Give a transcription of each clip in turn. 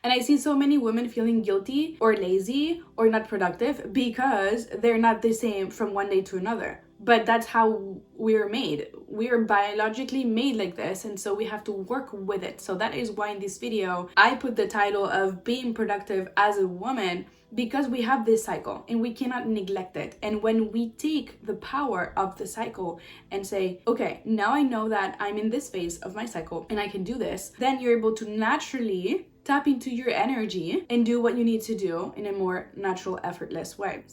And I see so many women feeling guilty or lazy or not productive because they're not the same from one day to another. But that's how we're made. We are biologically made like this, and so we have to work with it. So that is why in this video, I put the title of Being Productive as a Woman, because we have this cycle and we cannot neglect it. And when we take the power of the cycle and say, okay, now I know that I'm in this phase of my cycle and I can do this, then you're able to naturally tap into your energy and do what you need to do in a more natural, effortless way.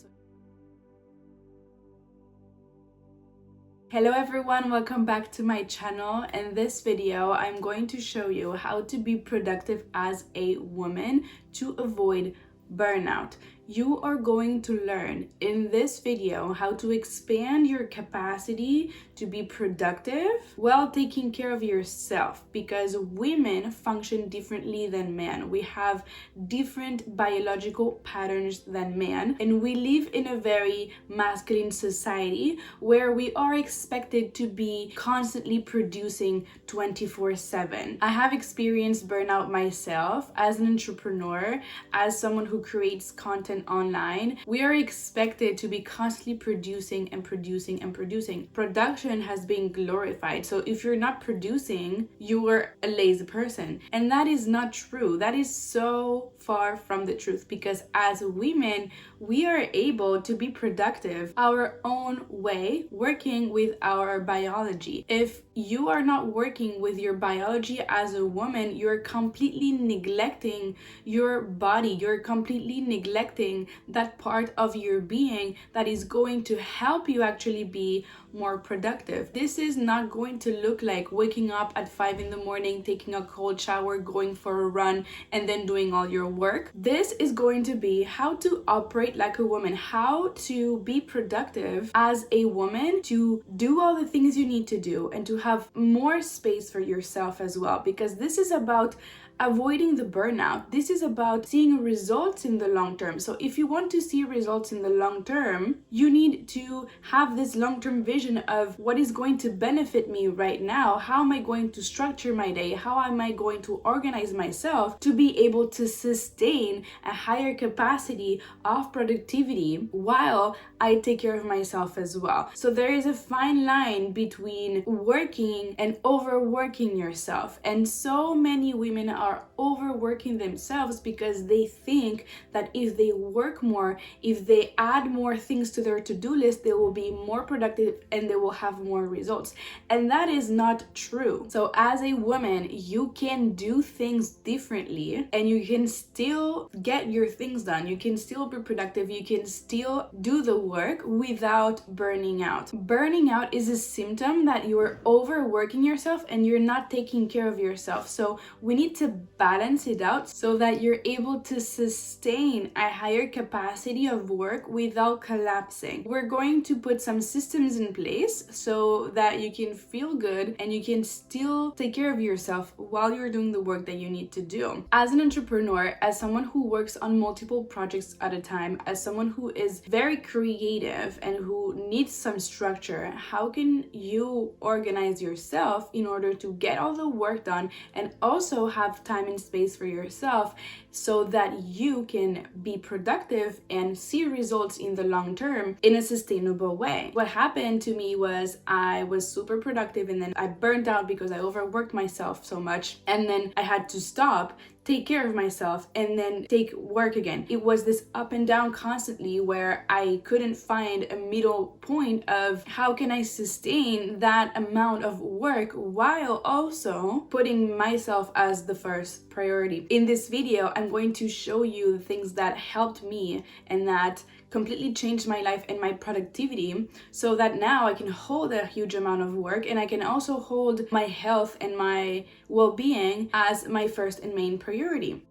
Hello everyone, welcome back to my channel. In this video, I'm going to show you how to be productive as a woman to avoid burnout. You are going to learn in this video how to expand your capacity to be productive while taking care of yourself, because women function differently than men. We have different biological patterns than men, and we live in a very masculine society where we are expected to be constantly producing 24/7. I have experienced burnout myself as an entrepreneur, as someone who creates content online. We are expected to be constantly producing and producing and producing. Production has been glorified. So if you're not producing, you are a lazy person. And that is not true. That is so far from the truth, because as women, we are able to be productive our own way, working with our biology. If you are not working with your biology as a woman, you're completely neglecting your body. You're completely neglecting that part of your being that is going to help you actually be more productive. This is not going to look like waking up at 5 in the morning, taking a cold shower, going for a run, and then doing all your work. This is going to be how to operate like a woman, how to be productive as a woman, to do all the things you need to do, and to have more space for yourself as well, because this is about avoiding the burnout. This is about seeing results in the long term. So if you want to see results in the long term, you need to have this long-term vision of what is going to benefit me right now. How am I going to structure my day? How am I going to organize myself to be able to sustain a higher capacity of productivity while I take care of myself as well? So there is a fine line between working and overworking yourself. And so many women are overworking themselves because they think that if they work more, if they add more things to their to-do list, they will be more productive and they will have more results. And that is not true. So as a woman, you can do things differently and you can still get your things done. You can still be productive. You can still do the work without burning out. Burning out is a symptom that you are overworking yourself and you're not taking care of yourself. So we need to balance it out so that you're able to sustain a higher capacity of work without collapsing. We're going to put some systems in place so that you can feel good and you can still take care of yourself while you're doing the work that you need to do. As an entrepreneur, as someone who works on multiple projects at a time, as someone who is very creative and who needs some structure, how can you organize yourself in order to get all the work done and also have time and space for yourself so that you can be productive and see results in the long term in a sustainable way? What happened to me was I was super productive and then I burnt out because I overworked myself so much, and then I had to stop, take care of myself, and then take work again. It was this up and down constantly where I couldn't find a middle point of how can I sustain that amount of work while also putting myself as the first priority. In this video, I'm going to show you the things that helped me and that completely changed my life and my productivity, so that now I can hold a huge amount of work and I can also hold my health and my well-being as my first and main priority.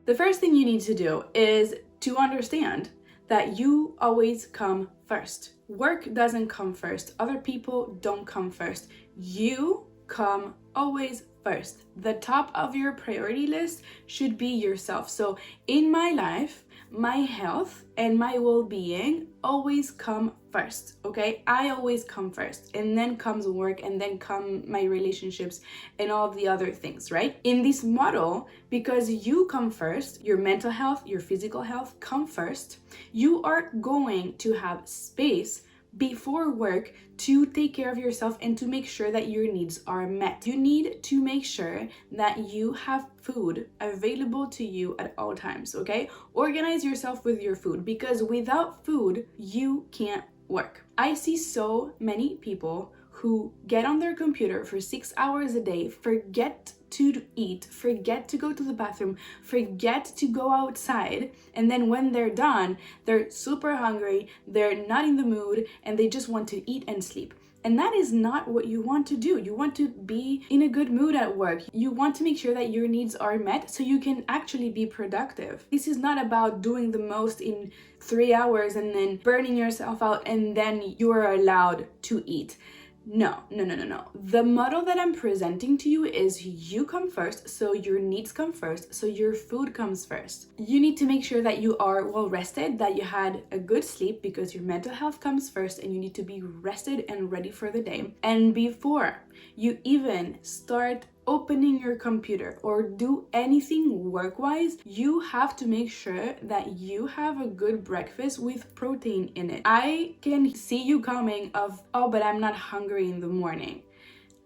The first thing you need to do is to understand that you always come first. Work doesn't come first. Other people don't come first. You come always first. The top of your priority list should be yourself. So in my life, my health and my well-being always come first, okay? I always come first, and then comes work, and then come my relationships and all the other things, right? In this model, because you come first, your mental health, your physical health come first, you are going to have space before work to take care of yourself and to make sure that your needs are met. You need to make sure that you have food available to you at all times, okay? Organize yourself with your food, because without food, you can't work. I see so many people who get on their computer for 6 hours a day, forget to eat, forget to go to the bathroom, forget to go outside, and then when they're done, they're super hungry, they're not in the mood, and they just want to eat and sleep. And that is not what you want to do. You want to be in a good mood at work. You want to make sure that your needs are met so you can actually be productive. This is not about doing the most in 3 hours and then burning yourself out and then you are allowed to eat. No. The model that I'm presenting to you is you come first, so your needs come first, so your food comes first. You need to make sure that you are well rested, that you had a good sleep, because your mental health comes first and you need to be rested and ready for the day. And before you even start opening your computer or do anything work-wise, you have to make sure that you have a good breakfast with protein in it. I can see you coming of, oh, but I'm not hungry in the morning.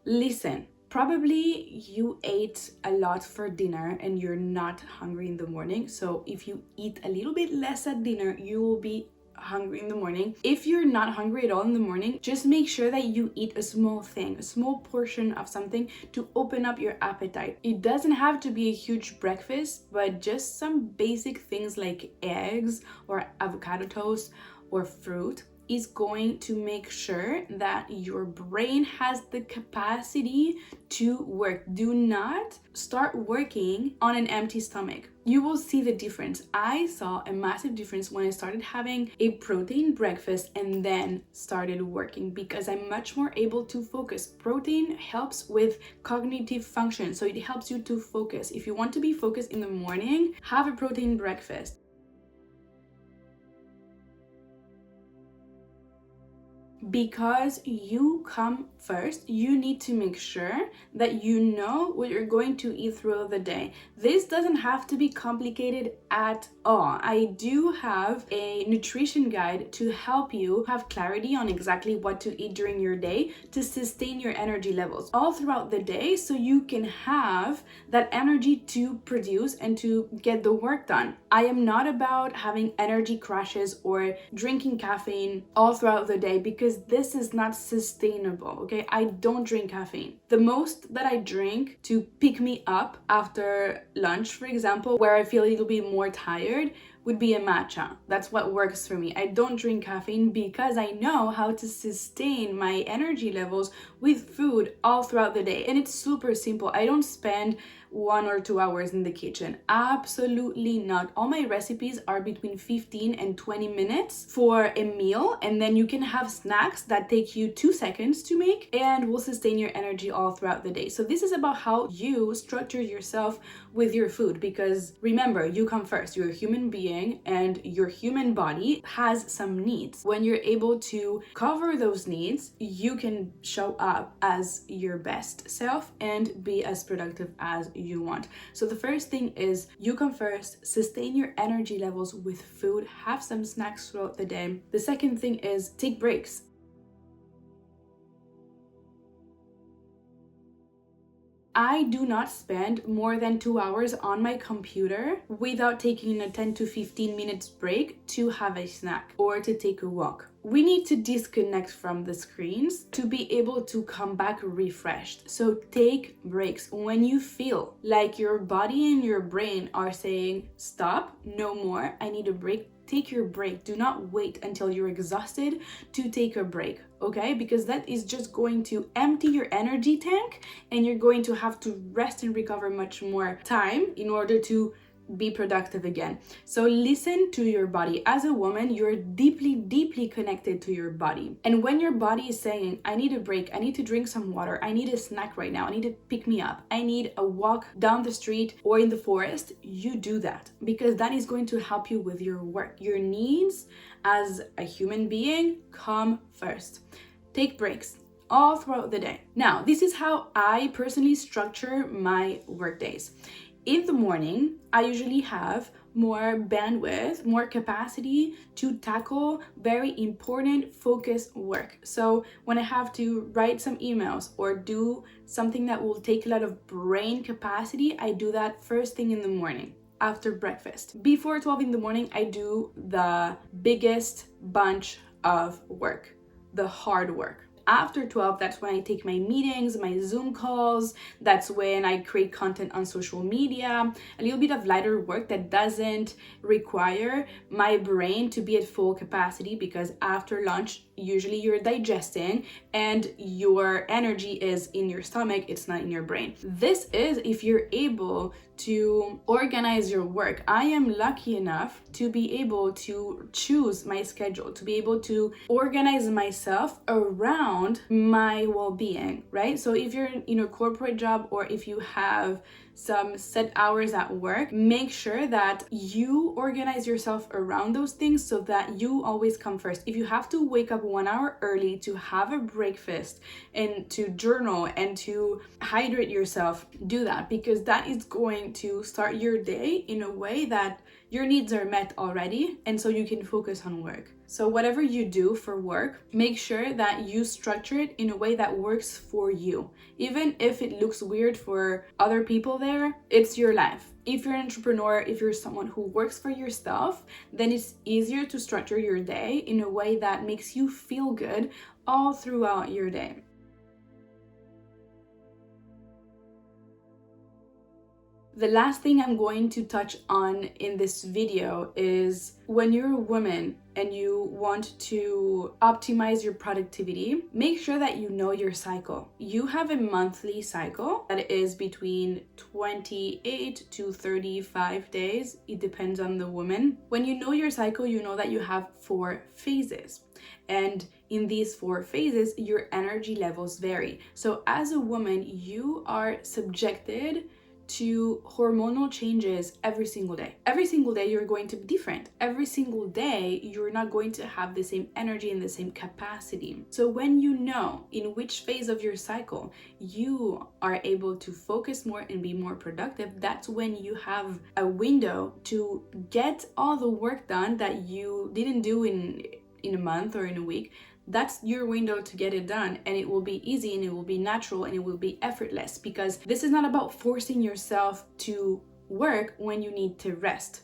Listen, probably you ate a lot for dinner and you're not hungry in the morning. So if you eat a little bit less at dinner, you will be hungry in the morning. If you're not hungry at all in the morning, just make sure that you eat a small thing, a small portion of something to open up your appetite. It doesn't have to be a huge breakfast, but just some basic things like eggs or avocado toast or fruit is going to make sure that your brain has the capacity to work. Do not start working on an empty stomach. You will see the difference. I saw a massive difference when I started having a protein breakfast and then started working, because I'm much more able to focus. Protein helps with cognitive function, so it helps you to focus. If you want to be focused in the morning, have a protein breakfast. Because you come first, you need to make sure that you know what you're going to eat throughout the day. This doesn't have to be complicated at all. I do have a nutrition guide to help you have clarity on exactly what to eat during your day to sustain your energy levels all throughout the day, so you can have that energy to produce and to get the work done. I am not about having energy crashes or drinking caffeine all throughout the day, because this is not sustainable, okay? I don't drink caffeine. The most that I drink to pick me up after lunch, for example, where I feel a little bit more tired, would be a matcha. That's what works for me. I don't drink caffeine because I know how to sustain my energy levels with food all throughout the day. And it's super simple. I don't spend 1 or 2 hours in the kitchen. Absolutely not. All my recipes are between 15 and 20 minutes for a meal, and then you can have snacks that take you 2 seconds to make and will sustain your energy all throughout the day. So this is about how you structure yourself with your food, because remember, you come first. You're a human being and your human body has some needs. When you're able to cover those needs, you can show up as your best self and be as productive as you want. So the first thing is you come first, sustain your energy levels with food, have some snacks throughout the day. The second thing is take breaks. I do not spend more than 2 hours on my computer without taking a 10 to 15 minutes break to have a snack or to take a walk. We need to disconnect from the screens to be able to come back refreshed. So take breaks. When you feel like your body and your brain are saying, stop, no more, I need a break, take your break. Do not wait until you're exhausted to take a break, okay? Because that is just going to empty your energy tank and you're going to have to rest and recover much more time in order to be productive again. So listen to your body. As a woman, you're deeply connected to your body. And when your body is saying, I need a break, I need to drink some water, I need a snack right now, I need to pick me up, I need a walk down the street or in the forest, you do that, because that is going to help you with your work. Your needs as a human being come first. Take breaks all throughout the day. Now, this is how I personally structure my work days. In the morning, I usually have more bandwidth, more capacity to tackle very important focus work. So when I have to write some emails or do something that will take a lot of brain capacity, I do that first thing in the morning after breakfast. Before 12 in the morning, I do the biggest bunch of work, the hard work. After 12, that's when I take my meetings, my Zoom calls. That's when I create content on social media. A little bit of lighter work that doesn't require my brain to be at full capacity, because after lunch, usually you're digesting and your energy is in your stomach, it's not in your brain. This is if you're able to organize your work. I am lucky enough to be able to choose my schedule, to be able to organize myself around my well-being, right? So if you're in a corporate job or if you have some set hours at work, make sure that you organize yourself around those things so that you always come first. If you have to wake up 1 hour early to have a breakfast and to journal and to hydrate yourself, do that, because that is going to start your day in a way that your needs are met already, and so you can focus on work. So whatever you do for work, make sure that you structure it in a way that works for you. Even if it looks weird for other people there, it's your life. If you're an entrepreneur, if you're someone who works for yourself, then it's easier to structure your day in a way that makes you feel good all throughout your day. The last thing I'm going to touch on in this video is when you're a woman and you want to optimize your productivity, make sure that you know your cycle. You have a monthly cycle that is between 28 to 35 days. It depends on the woman. When you know your cycle, you know that you have 4 phases. And in these 4 phases, your energy levels vary. So as a woman, you are subjected to hormonal changes every single day. Every single day you're going to be different. Every single day you're not going to have the same energy and the same capacity. So when you know in which phase of your cycle you are able to focus more and be more productive, that's when you have a window to get all the work done that you didn't do in a month or in a week. That's your window to get it done, and it will be easy and it will be natural and it will be effortless, because this is not about forcing yourself to work when you need to rest.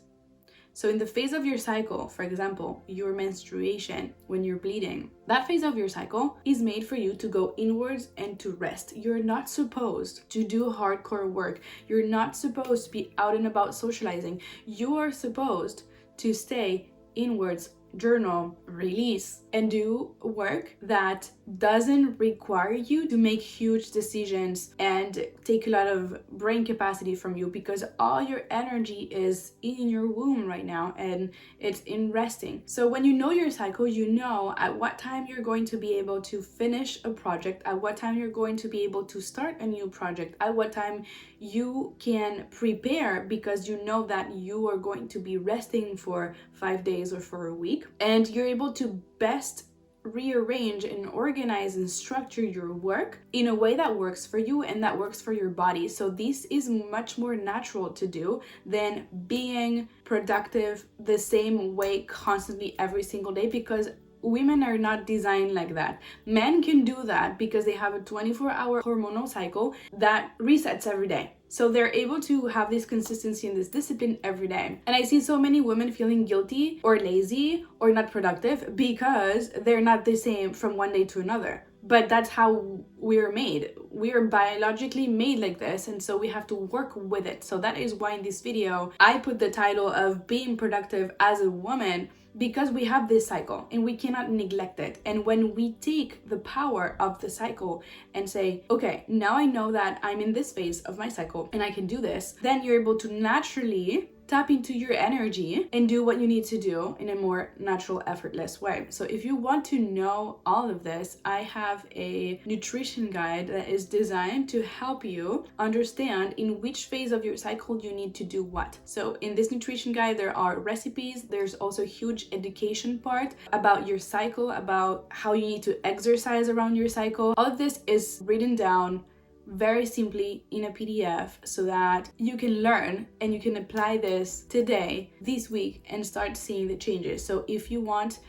So in the phase of your cycle, for example, your menstruation, when you're bleeding, that phase of your cycle is made for you to go inwards and to rest. You're not supposed to do hardcore work. You're not supposed to be out and about socializing. You are supposed to stay inwards, journal, release, and do work that doesn't require you to make huge decisions and take a lot of brain capacity from you, because all your energy is in your womb right now and it's in resting. So when you know your cycle, you know at what time you're going to be able to finish a project, at what time you're going to be able to start a new project, at what time you can prepare, because you know that you are going to be resting for 5 days or for a week, and you're able to best rearrange and organize and structure your work in a way that works for you and that works for your body. So this is much more natural to do than being productive the same way constantly every single day, because women are not designed like that. Men can do that because they have a 24-hour hormonal cycle that resets every day. So they're able to have this consistency and this discipline every day. And I see so many women feeling guilty or lazy or not productive because they're not the same from one day to another. But that's how we're made. We are biologically made like this, and so we have to work with it. So that is why in this video, I put the title of Being Productive as a Woman, because we have this cycle and we cannot neglect it. And when we take the power of the cycle and say, okay, now I know that I'm in this phase of my cycle and I can do this, then you're able to naturally tap into your energy and do what you need to do in a more natural, effortless way. So if you want to know all of this, I have a nutrition guide that is designed to help you understand in which phase of your cycle you need to do what. So in this nutrition guide, there are recipes. There's also a huge education part about your cycle, about how you need to exercise around your cycle. All of this is written down very simply in a PDF so that you can learn and you can apply this today, this week, and start seeing the changes. So if you want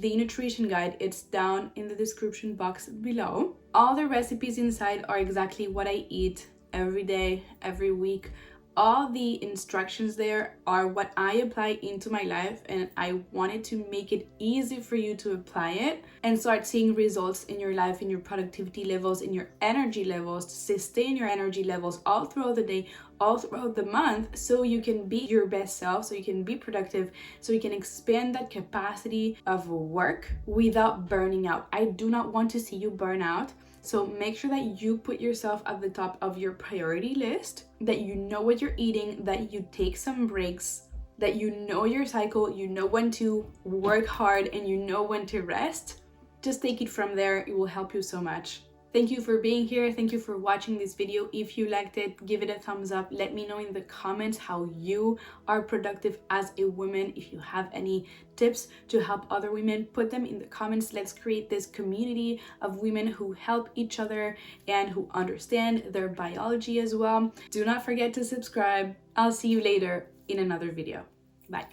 the nutrition guide, it's down in the description box below. All the recipes inside are exactly what I eat every day, every week. All the instructions there are what I apply into my life, and I wanted to make it easy for you to apply it and start seeing results in your life, in your productivity levels, in your energy levels, to sustain your energy levels all throughout the day, all throughout the month, so you can be your best self, so you can be productive, so you can expand that capacity of work without burning out. I do not want to see you burn out. So make sure that you put yourself at the top of your priority list, that you know what you're eating, that you take some breaks, that you know your cycle, you know when to work hard, and you know when to rest. Just take it from there. It will help you so much. Thank you for being here. Thank you for watching this video. If you liked it, give it a thumbs up. Let me know in the comments how you are productive as a woman. If you have any tips to help other women, put them in the comments. Let's create this community of women who help each other and who understand their biology as well. Do not forget to subscribe. I'll see you later in another video. Bye.